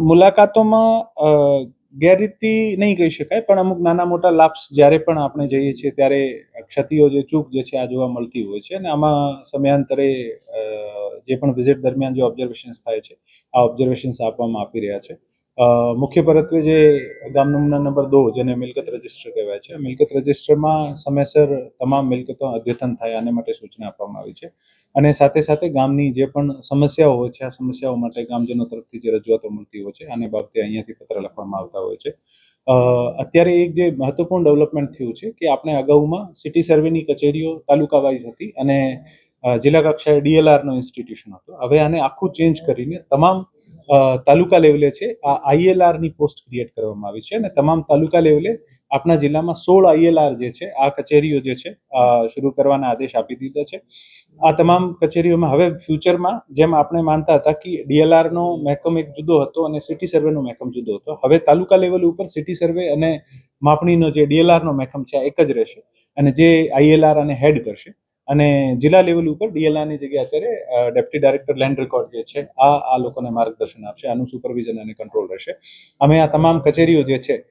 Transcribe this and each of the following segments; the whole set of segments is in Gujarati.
મુલાકાતોમાં ગેરરીતિ નહીં કહી શકાય, પણ અમુક નાના મોટા લાપ્સ જ્યારે પણ આપણે જઈએ છીએ ત્યારે ક્ષતિઓ જે ચૂક જે છે આ જોવા મળતી હોય છે. અને આમાં સમયાંતરે જે પણ વિઝિટ દરમિયાન જે ઓબ્ઝર્વેશન્સ થાય છે આ ઓબ્ઝર્વેશન્સ આપી રહ્યા છે. મુખ્ય પરત્વે જે ગામ નમૂના નંબર 2 જેને મિલકત રજિસ્ટર કહેવાય છે, મિલકત રજિસ્ટરમાં સમયસર તમામ મિલકતો અદ્યતન થાય આને માટે સૂચના આપવામાં આવી છે. અને સાથે સાથે ગામની જે પણ સમસ્યાઓ હોય છે આ સમસ્યાઓ માટે ગામજનો તરફથી જે રજૂઆતો મળતી હોય છે આને બાબતે અહીંયાથી પત્ર લખવામાં આવતા હોય છે. અત્યારે એક જે મહત્વપૂર્ણ ડેવલપમેન્ટ થયું છે કે આપણે અગાઉમાં સિટી સર્વેની કચેરીઓ તાલુકા વાઇઝ હતી અને જિલ્લા કક્ષાએ ડીએલઆરનો ઇન્સ્ટિટ્યુશન હતો. હવે આને આખું ચેન્જ કરીને તમામ તાલુકા લેવલે છે આ આઈએલઆરની પોસ્ટ ક્રિએટ કરવામાં આવી છે અને તમામ તાલુકા લેવલે આપણા જિલ્લામાં 16 આઈએલઆર જે છે આ કચેરીઓ જે છે શરૂ કરવાના આદેશ આપી દીધા છે. આ તમામ કચેરીઓમાં હવે ફ્યુચરમાં જેમ આપણે માનતા હતા કે ડીએલઆરનો મહેકમ એક જુદો હતો અને સિટી સર્વેનો મહેકમ જુદો હતો, હવે તાલુકા લેવલ ઉપર સિટી સર્વે અને માપણીનો જે ડીએલઆરનો મહેકમ છે આ એક જ રહેશે અને જે આઈએલઆર અને હેડ કરશે. અને જિલ્લા લેવલ ઉપર ડીએલઆરની જગ્યાએ અત્યારે ડેપ્યુટી ડાયરેક્ટર લેન્ડ રેકોર્ડ જે છે આ લોકોને માર્ગદર્શન આપશે, આનું સુપરવિઝન અને કંટ્રોલ રહેશે. અમે આ તમામ કચેરીઓ જે છે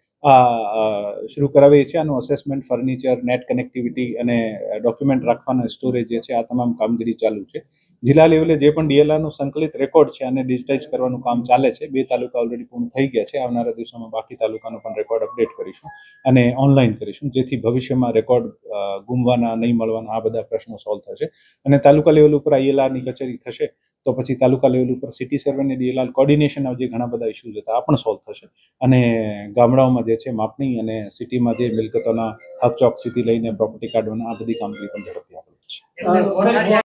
શરૂ કરાવીએ છીએ. આનું અસેસમેન્ટ, ફર્નિચર, નેટ કનેક્ટિવિટી અને ડોક્યુમેન્ટ રાખવાના સ્ટોરેજ જે છે આ તમામ કામગીરી ચાલુ છે. જિલ્લા લેવલે જે પણ ડીએલઆરનું સંકલિત રેકોર્ડ છે આને ડિજિટાઇઝ કરવાનું કામ ચાલે છે. 2 તાલુકા ઓલરેડી પૂર્ણ થઈ ગયા છે. આવનારા દિવસોમાં બાકી તાલુકાનો પણ રેકોર્ડ અપડેટ કરીશું અને ઓનલાઈન કરીશું, જેથી ભવિષ્યમાં રેકોર્ડ ગુમવાના, નહીં મળવાના આ બધા પ્રશ્નો સોલ્વ થશે. અને તાલુકા લેવલ ઉપર આઈએલઆરની કચેરી થશે તો પછી તાલુકા લેવલ ઉપર સિટી સર્વે અને ડીએલઆર કોર્ડિનેશન જે ઘણા બધા ઇસ્યુઝ હતા આ પણ સોલ્વ થશે. અને ગામડાઓમાં જે છે માપણી અને સિટીમાં જે મિલકતોના હક ચોકસીથી લઈને પ્રોપર્ટી કાર્ડોના આ બધી કામગીરી પણ ઝડપથી આપણે છે.